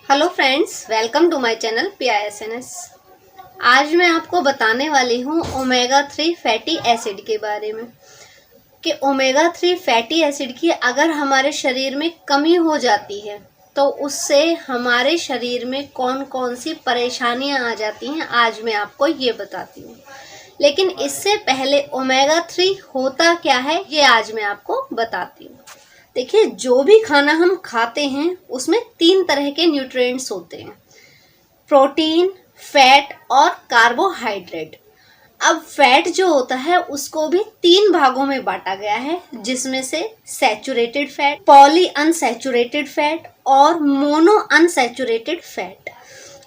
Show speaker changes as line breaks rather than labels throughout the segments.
Hello friends, welcome to my channel PISNS। आज मैं आपको बताने वाली हूँ ओमेगा 3 फैटी एसिड के बारे में कि ओमेगा 3 फैटी एसिड की अगर हमारे शरीर में कमी हो जाती है तो उससे हमारे शरीर में कौन कौन सी परेशानियाँ आ जाती हैं, आज मैं आपको ये बताती हूँ। लेकिन इससे पहले ओमेगा 3 होता क्या है ये आज मैं आपको बताती हूँ। देखिए, जो भी खाना हम खाते हैं उसमें 3 तरह के न्यूट्रिएंट्स होते हैं, प्रोटीन, फैट और कार्बोहाइड्रेट। अब फैट जो होता है उसको भी 3 भागों में बांटा गया है, जिसमें से saturated fat, poly unsaturated fat और मोनो अनसैचुरेटेड फैट।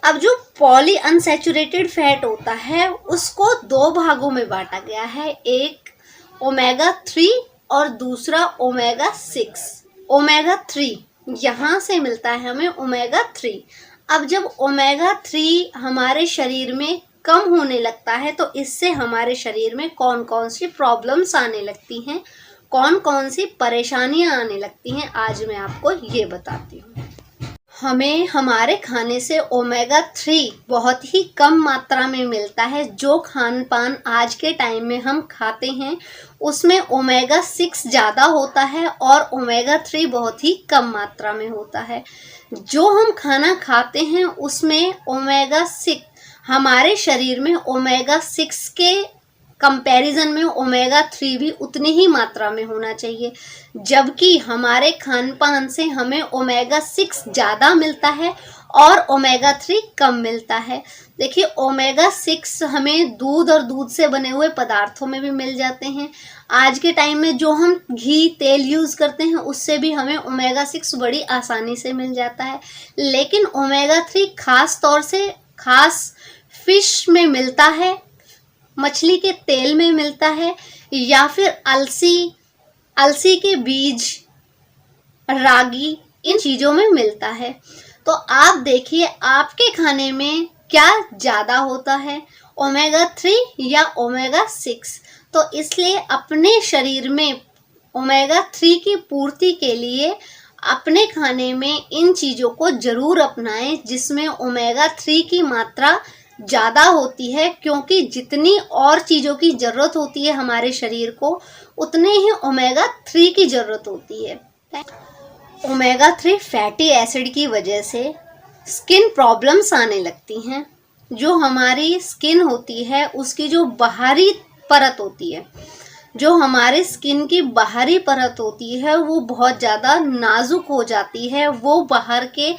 अब जो पॉली अनसैचुरेटेड फैट होता है उसको 2 भागों में बांटा गया है, एक ओमेगा 3 और दूसरा ओमेगा 6। ओमेगा 3 यहाँ से मिलता है हमें ओमेगा 3। अब जब ओमेगा 3 हमारे शरीर में कम होने लगता है तो इससे हमारे शरीर में कौन कौन सी प्रॉब्लम्स आने लगती हैं, कौन कौन सी परेशानियां आने लगती हैं, आज मैं आपको ये बताती हूँ। हमें हमारे खाने से ओमेगा 3 बहुत ही कम मात्रा में मिलता है। जो खान पान आज के टाइम में हम खाते हैं उसमें ओमेगा 6 ज़्यादा होता है और ओमेगा 3 बहुत ही कम मात्रा में होता है। जो हम खाना खाते हैं उसमें ओमेगा 6 हमारे शरीर में ओमेगा 6 के कंपैरिजन में ओमेगा 3 भी उतनी ही मात्रा में होना चाहिए, जबकि हमारे खान पान से हमें ओमेगा 6 ज़्यादा मिलता है और ओमेगा 3 कम मिलता है। देखिए, ओमेगा 6 हमें दूध और दूध से बने हुए पदार्थों में भी मिल जाते हैं। आज के टाइम में जो हम घी तेल यूज़ करते हैं उससे भी हमें ओमेगा 6 बड़ी आसानी से मिल जाता है। लेकिन ओमेगा 3 खास तौर से फिश में मिलता है, मछली के तेल में मिलता है, या फिर अलसी के बीज, रागी, इन चीज़ों में मिलता है। तो आप देखिए आपके खाने में क्या ज़्यादा होता है, ओमेगा 3 या ओमेगा 6। तो इसलिए अपने शरीर में ओमेगा 3 की पूर्ति के लिए अपने खाने में इन चीज़ों को ज़रूर अपनाएं जिसमें ओमेगा 3 की मात्रा ज़्यादा होती है, क्योंकि जितनी और चीज़ों की ज़रूरत होती है हमारे शरीर को उतने ही ओमेगा 3 की ज़रूरत होती है। ओमेगा 3 फैटी एसिड की वजह से स्किन प्रॉब्लम्स आने लगती हैं। जो हमारी स्किन होती है उसकी जो बाहरी परत होती है, जो हमारे स्किन की बाहरी परत होती है वो बहुत ज़्यादा नाजुक हो जाती है। वो बाहर के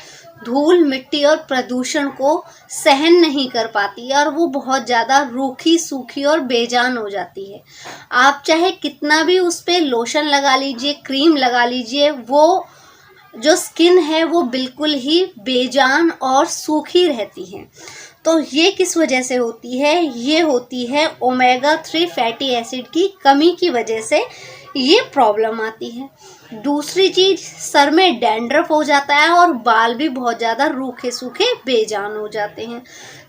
धूल, मिट्टी और प्रदूषण को सहन नहीं कर पाती है और वो बहुत ज़्यादा रूखी, सूखी और बेजान हो जाती है। आप चाहे कितना भी उस पर लोशन लगा लीजिए, क्रीम लगा लीजिए, वो जो स्किन है वो बिल्कुल ही बेजान और सूखी रहती है। तो ये किस वजह से होती है? ये होती है ओमेगा 3 फैटी एसिड की कमी की वजह से ये प्रॉब्लम आती है। दूसरी चीज़, सर में डैंड्रफ हो जाता है और बाल भी बहुत ज़्यादा रूखे सूखे बेजान हो जाते हैं।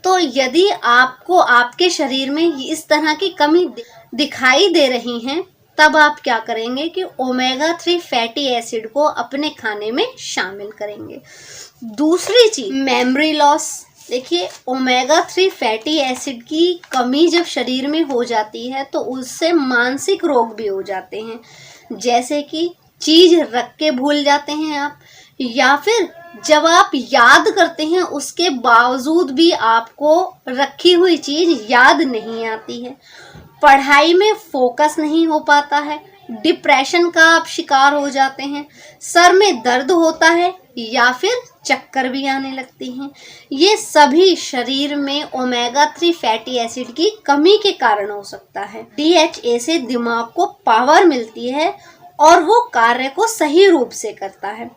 तो यदि आपको आपके शरीर में इस तरह की कमी दिखाई दे रही हैं, तब आप क्या करेंगे कि ओमेगा 3 फैटी एसिड को अपने खाने में शामिल करेंगे। दूसरी चीज़, मेमोरी लॉस। देखिए, ओमेगा 3 फैटी एसिड की कमी जब शरीर में हो जाती है तो उससे मानसिक रोग भी हो जाते हैं, जैसे कि चीज़ रख के भूल जाते हैं आप, या फिर जब आप याद करते हैं उसके बावजूद भी आपको रखी हुई चीज़ याद नहीं आती है, पढ़ाई में फोकस नहीं हो पाता है, डिप्रेशन का आप शिकार हो जाते हैं, सर में दर्द होता है या फिर चक्कर भी आने लगती हैं। ये सभी शरीर में ओमेगा 3 फैटी एसिड की कमी के कारण हो सकता है। DHA से दिमाग को पावर मिलती है और वो कार्य को सही रूप से करता है।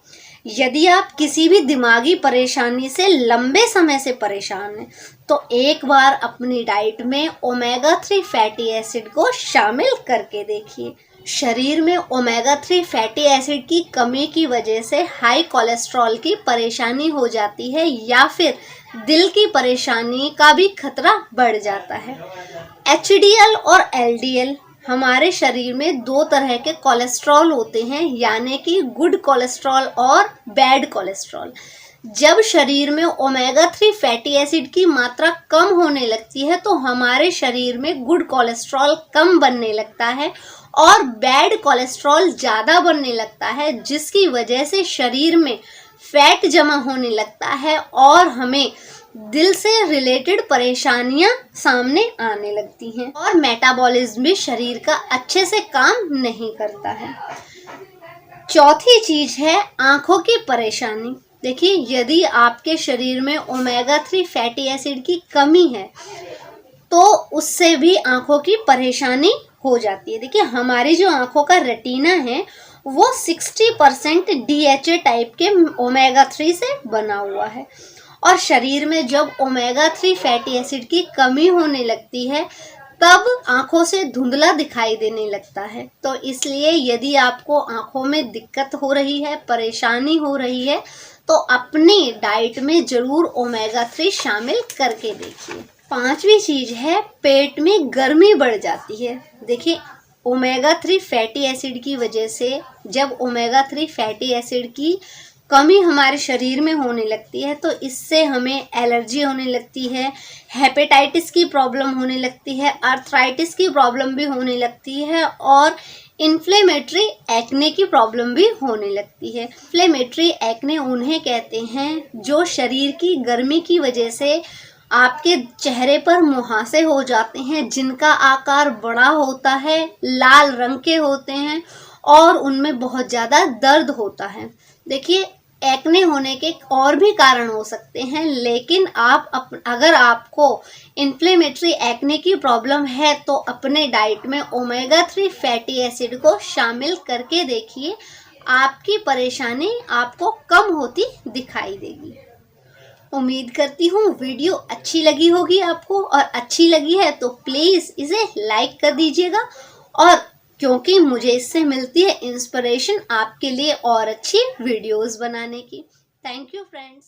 यदि आप किसी भी दिमागी परेशानी से लंबे समय से परेशान हैं तो एक बार अपनी डाइट में ओमेगा 3 फैटी एसिड को शामिल करके देखिए। शरीर में ओमेगा 3 फैटी एसिड की कमी की वजह से हाई कोलेस्ट्रॉल की परेशानी हो जाती है या फिर दिल की परेशानी का भी खतरा बढ़ जाता है। HDL और LDL हमारे शरीर में 2 तरह के कोलेस्ट्रॉल होते हैं, यानी कि गुड कोलेस्ट्रॉल और बैड कोलेस्ट्रॉल। जब शरीर में ओमेगा 3 फैटी एसिड की मात्रा कम होने लगती है तो हमारे शरीर में गुड कोलेस्ट्रॉल कम बनने लगता है और बैड कोलेस्ट्रॉल ज़्यादा बनने लगता है, जिसकी वजह से शरीर में फैट जमा होने लगता है और हमें दिल से रिलेटेड परेशानियां सामने आने लगती हैं और मेटाबॉलिज्म भी शरीर का अच्छे से काम नहीं करता है। चौथी चीज है आंखों की परेशानी। देखिए, यदि आपके शरीर में ओमेगा 3 फैटी एसिड की कमी है तो उससे भी आंखों की परेशानी हो जाती है। देखिए, हमारी जो आंखों का रेटिना है वो 60% DHA टाइप के ओमेगा 3 से बना हुआ है और शरीर में जब ओमेगा 3 फैटी एसिड की कमी होने लगती है तब आंखों से धुंधला दिखाई देने लगता है। तो इसलिए यदि आपको आंखों में दिक्कत हो रही है, परेशानी हो रही है, तो अपनी डाइट में जरूर ओमेगा 3 शामिल करके देखिए। पांचवी चीज है पेट में गर्मी बढ़ जाती है। देखिए, ओमेगा 3 फैटी एसिड की वजह से जब ओमेगा 3 फैटी एसिड की कमी हमारे शरीर में होने लगती है तो इससे हमें एलर्जी होने लगती है, हेपेटाइटिस की प्रॉब्लम होने लगती है, आर्थराइटिस की प्रॉब्लम भी होने लगती है और इन्फ्लेमेटरी एक्ने की प्रॉब्लम भी होने लगती है। इन्फ्लेमेटरी एक्ने उन्हें कहते हैं जो शरीर की गर्मी की वजह से आपके चेहरे पर मुहासे हो जाते हैं, जिनका आकार बड़ा होता है, लाल रंग के होते हैं और उनमें बहुत ज़्यादा दर्द होता है। देखिए, एक्ने होने के और भी कारण हो सकते हैं, लेकिन अगर आपको इन्फ्लेमेटरी एक्ने की प्रॉब्लम है तो अपने डाइट में ओमेगा 3 फैटी एसिड को शामिल करके देखिए, आपकी परेशानी आपको कम होती दिखाई देगी। उम्मीद करती हूँ वीडियो अच्छी लगी होगी आपको, और अच्छी लगी है तो प्लीज़ इसे लाइक कर दीजिएगा, और क्योंकि मुझे इससे मिलती है इंस्पिरेशन आपके लिए और अच्छी वीडियोस बनाने की। Thank you friends.